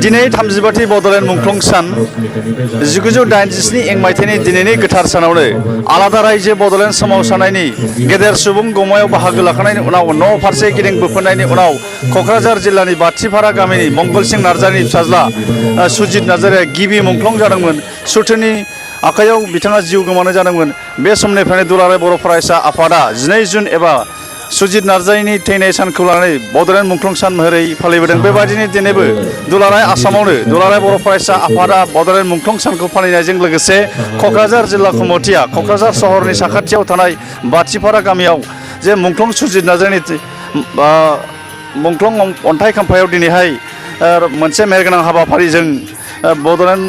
दिनै 32थि बड'लेण्ड मुंख्लं सान 1987 इं मायथाइनि दिनैनि गोथार सानावनो आलादा रायजो बड'लेण्ड सोमावसारनायनि गेदेर सुबुं गमायाव बाहागो लाखांनायनि उनाव न' फारसे गिदिंबोफिननायनि उनाव क'क्राझार जिल्लानि बाथिपारा गामिनि मंगलसिं नार्जारिनि फिसाज्ला सुजित नार्जारिया गिबि मुंख्लं जादोंमोन। सुथुरनि आखायाव बिथाङा जिउ गोमानो जादोंमोन। बे समनिफ्रायनो दुलाराय बर' फरायसा आफादा 12 जुन एबा सुजित नार्जारिनि थैनाय सानखौ लानानै बड'लेण्ड मुंख्लं सान महरै फालिबोदों। बेबायदिनो दिनैबो दुलाराय आसामावनो दुलाराय बर' फरायसा आफादा बड'लेण्ड मुंख्लं सानखौ फालिनायजों लोगोसे क'क्राझार जिल्ला कमिटिया क'क्राझार सहरनि साखाथियाव थानाय बाथिपारा गामियाव जे मुंख्लं सुजित नार्जारिनि मुंख्लं अन्थाइ खाम्फायाव दिनैहाय मोनसे मेहेरगोनां हाबाफारिजों बड'लेण्ड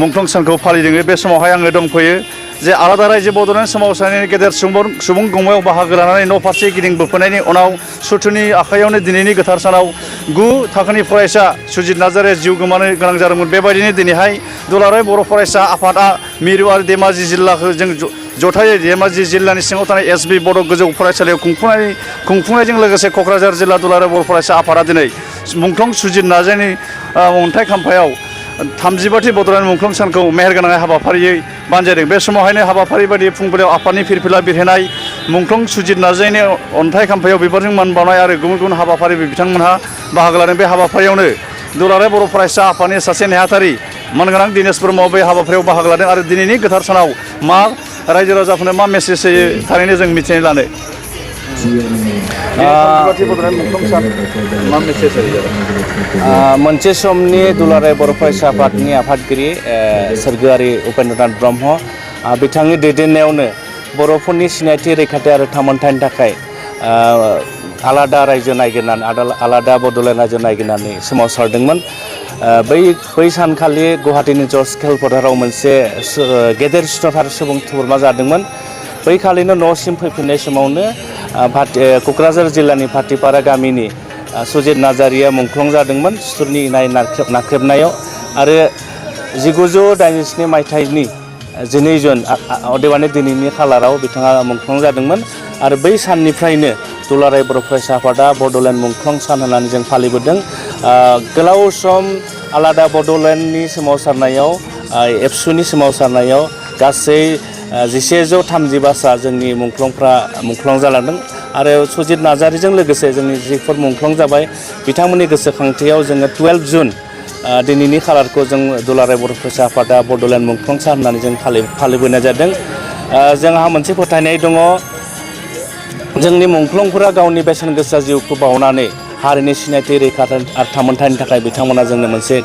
मुंख्लं सानखौ फालिदों। बे समावहाय आङो दंफैयो जे आलादा रायजो बड'लेण्ड सोमावसारनायनि गेदेर सुबुं गमायाव बाहागो लानानै न' फारसे गिदिंबोफिननायनि उनाव सुथुरनि आखायावनो दिनैनि गोथार सानाव 9 थाखोनि फरायसा सुजित नार्जारिया जिउ गोमानो गोनां जादोंमोन। बेबायदिनो दिनैहाय दुलाराय बर' फरायसा आफादा मिरु आरो धेमाजि जिल्लाखौ जों जथायै धेमाजि जिल्लानि सिङाव थानाय एसबि बर' गोजौ फरायसालियाव खुंफुंनायजों लोगोसे क'क्राझार जिल्ला दुलाराय बर' फरायसा आफादा दिनै मुंख्लं सुजित नार्जारिनि अन्थाइ खाम्फायाव 32थि बड'लेण्ड मुंख्लं सानखौ मेहेरगोनां हाबाफारियै बानजायदों। बे समावहायनो हाबाफारि बायदि फुंबिलियाव आफादनि फिरफिला बिरहोनाय मुंख्लं सुजित नार्जारिनि अन्थाइ खाम्फायाव बिबारजों मान बावनाय आरो गुबुन गुबुन हाबाफारि बिथांमोनहा बाहागो लादों। बे हाबाफारियावनो दुलाराय बर' फरायसा आफादनि सासे नेहाथारि मानगोनां दिनेश ब्रह्म बे हाबाफारियाव बाहागो लादों। आरो दिनैनि गोथार सानाव मा रायजो राजाफोरनो मा मेसेज होयो थारैनो जों मिथिनानै लानो मोनसे समनि दुलाराय बर' फरायसा आफादनि आफादगिरि सोरगोआरि उपेन्द्रनाथ ब्रह्म बिथांनि दैदेननायावनो बर'फोरनि सिनायथि रैखाथि आरो थामोनथायनि थाखाय आलादा रायजो नागिरनानै आलादा बड'लेण्ड रायजो नागिरनानै सोमावसारदोंमोन। बै सानखालि गुवाहाटीनि जर्ज खेल फोथाराव मोनसे गेदेर सुथार सुबुं थुबुरमा जादोंमोन। बै खालिनो न'सिम फैफिननाय समावनो क'क्राझार जिल्लानि बाथिपारा गामिनि सुजित नार्जारिया मुंख्लं जादोंमोन सुथुरनि इनाय नाख्रेबनायाव। आरो 1987 मायथाइनि 12 जुन अदेबानि दिनैनि खालाराव बिथाङा मुंख्लं जादोंमोन। आरो बै साननिफ्रायनो दुलाराय बर' फरायसा आफादा बड'लेण्ड मुंख्लं सान होननानै जों फालिबोदों। गोलाव सम आलादा बड'लेण्डनि सोमावसारनायाव एबसुनि सोमावसारनायाव गासै 1135 जोंनि मुंख्लंफ्रा मुंख्लं जालांदों। आरो सुजित नार्जारिजों लोगोसे जोंनि जिफोर मुंख्लं जाबाय बिथांमोननि गोसोखांथियाव जोङो 12 जुन दिनैनि खालारखौ जों दुलाराय बर' फरायसा आफादा बड'लेण्ड मुंख्लं सान होननानै जों फालिबोनाय जादों। जोंहा मोनसे फोथायनाय दङ जोंनि मुंख्लंफोरा गावनि बेसेन गोसा जिउखौ बावनानै हारिनि सिनायथि रैखाथि आरो थामोनथायनि थाखाय बिथांमोना जोंनो मोनसे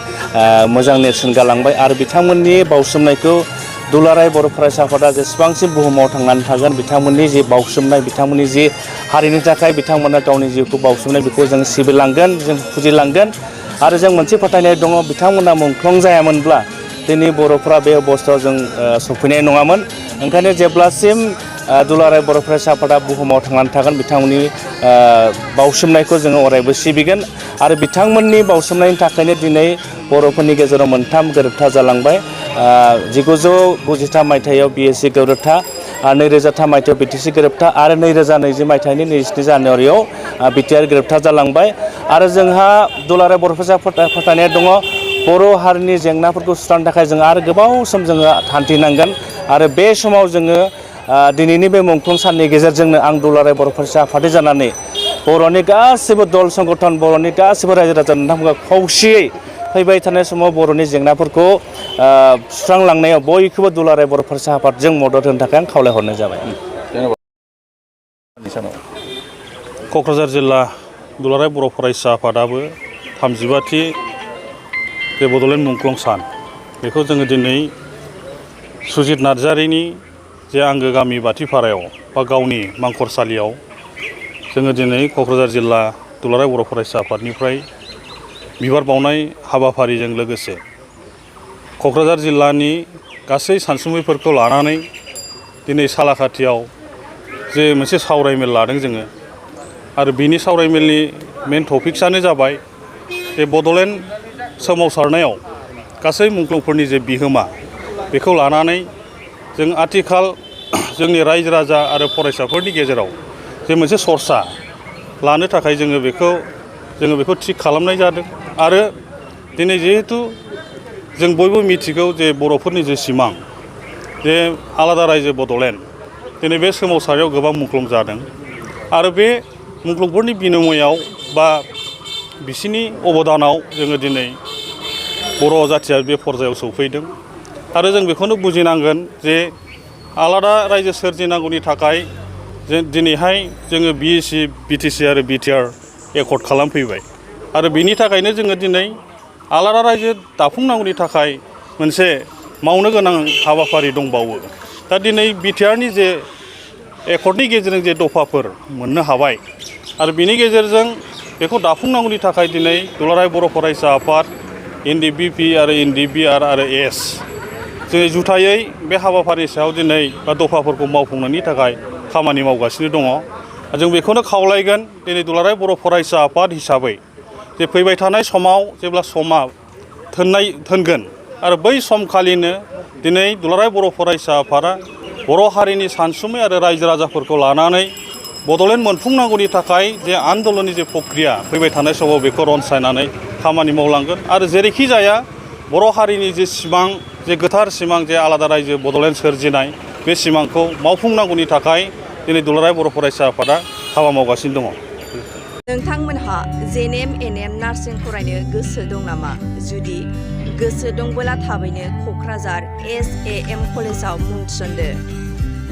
मोजां नेरसोन गालांबाय। आरो बिथांमोननि बावसोमनायखौ दुलाराय बर' फरायसा आफादा जेसेबांसिम बुहुमाव थांनानै थागोन बिथांमोननि जि बावसोमनाय बिथांमोननि जि हारिनि थाखाय बिथांमोना गावनि जिउखौ बावसोमनाय बेखौ जों सिबिलांगोन जों फुजिलांगोन। आरो जों मोनसे फोथायनाय दङ बिथांमोना मुंख्लं जायामोनब्ला दिनै बर'फ्रा बे अबस्थायाव जों सफैनाय नङामोन। ओंखायनो जेब्लासिम दुलाराय बर' फरायसा आफादा बुहुमाव थांनानै थागोन बिथांमोननि बावसोमनायखौ जोङो अरायबो सिबिगोन। आरो बिथांमोननि बावसोमनायनि थाखायनो दिनै बर'फोरनि गेजेराव मोनथाम गोरोबथा जालांबाय। 1993 मायथाइयाव BSC गोरोबथा, 2003 मायथाइयाव BTC गोरोबथा आरो 2020 मायथाइनि 27 जानुवारियाव बिटिआर गोरोबथा जालांबाय। आरो जोंहा दुलाराय बर' फरायसा फोथायनाय दङ बर' हारिनि जेंनाफोरखौ सुस्रांनो थाखाय जों आरो गोबाव सम जोङो हान्थिनांगोन। आरो बे समाव जोङो दिनैनि बे मुंख्लं साननि गेजेरजोंनो आं दुलाराय बर' फरायसा आफादि जानानै बर'नि गासिबो दल संगठन बर'नि गासिबो रायजो राजा नोंथांमोनखौ खौसेयै फैबाय थानाय समाव बर'नि जेंनाफोरखौ सुस्रांलांनायाव बयखौबो दुलाराय बर' फरायसा आफादजों मदद होनो थाखाय आं खावलायहरनाय जाबाय। क'क्राझार जिल्ला दुलाराय बर' फरायसा आफादाबो 35थि बे बड'लेण्ड मुंख्लं सान बेखौ जोङो दिनै सुजित नार्जारिनि जे आंगो गामि बाथिपारायाव बा गावनि मांखरसालियाव जोङो दिनै क'क्राझार जिल्ला दुलाराय बर' फरायसा आफादनिफ्राय बिबार बावनाय हाबाफारिजों लोगोसे क'क्राझार जिल्लानि गासै सानसुमैफोरखौ लानानै दिनै सालाखाथियाव जे मोनसे सावरायमेल लादों जोङो। आरो बिनि सावरायमेलनि मेन टपिक्सआनो जाबाय जे बड'लेण्ड सोमावसारनायाव गासै मुंख्लंफोरनि जे बिहोमा बेखौ लानानै जों आथिखाल जोंनि रायजो राजा आरो फरायसाफोरनि गेजेराव जे मोनसे सरसा लानो थाखाय जोङो बेखौ थिग खालामनाय जादों। आरो दिनै जिहेतु जों बयबो मिथिगौ जे बर'फोरनि जे सिमां जे आलादा रायजो बड'लेण्ड दिनै बे सोमावसारनायाव गोबां मुंख्लं जादों आरो बे मुंख्लंफोरनि बिनिमयाव बा बिसिनि अबदानाव जोङो दिनै बर' जाथिया बे पर्जायाव सौफैदों आरो जों बेखौनो बुजिनांगोन जे आलादा रायजो सोरजिनांगौनि थाखाय जों दिनैहाय जोङो BSC BTC आरो BTR एकर्ड खालामफैबाय आरो बेनि थाखायनो जोङो दिनै आलादा रायजो दाफुंनांगौनि थाखाय मोनसे मावनो गोनां हाबाफारि दंबावो दा दिनै BTRनि जे एकर्डनि गेजेरजों जे दफाफोर मोननो हाबाय आरो बिनि गेजेरजों बेखौ दाफुंनांगौनि थाखाय दिनै दुलाराय बर' फरायसा आफाद NDBP आरो NDBR आरो S जोङो जुथायै बे हाबाफारिनि सायाव दिनै बा दफाफोरखौ मावफुंनायनि थाखाय खामानि मावगासिनो दङ जों बेखौनो खावलायगोन दिनै दुलाराय बर' फरायसा आफाद हिसाबै जे फैबाय थानाय समाव जेब्ला समा थोनगोन आरो बै समखालिनो दिनै दुलाराय बर' फरायसा आफादा बर' हारिनि सानसुमै आरो रायजो राजाफोरखौ लानानै बड'लेण्ड मोनफुंनांगौनि थाखाय जे आन्दलननि जे प्रक्रिया फैबाय थानाय समाव बेखौ रनसायनानै खामानि मावलांगोन आरो जेरैखि जाया बर' हारिनि जे सिमां जे गोथार सिमां जे आलादा रायजो बड'लेण्ड सोरजिनाय बे सिमांखौ मावफुंनांगौनि थाखाय दिनै दुलाराय बर' फरायसा आफादा हाबा मावगासिनो दङ। नोंथांमोनहा JNM NM नार्सिं फरायनो गोसो दं नामा? जुदि गोसो दंबोला थाबैनो क'क्राझार SAM कलेजाव मुं थिसनदो।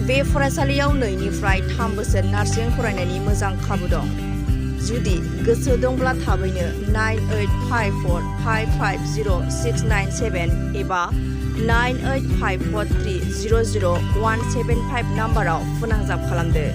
बे फरायसालियाव 2निफ्राय 3 बोसोर नार्सिं फरायनायनि मोजां खाबु दं। जुदि गोसो दंब्ला थाबैनो 9854550697 एबा 9854300175 नाम्बाराव फोनांजाब खालामदो।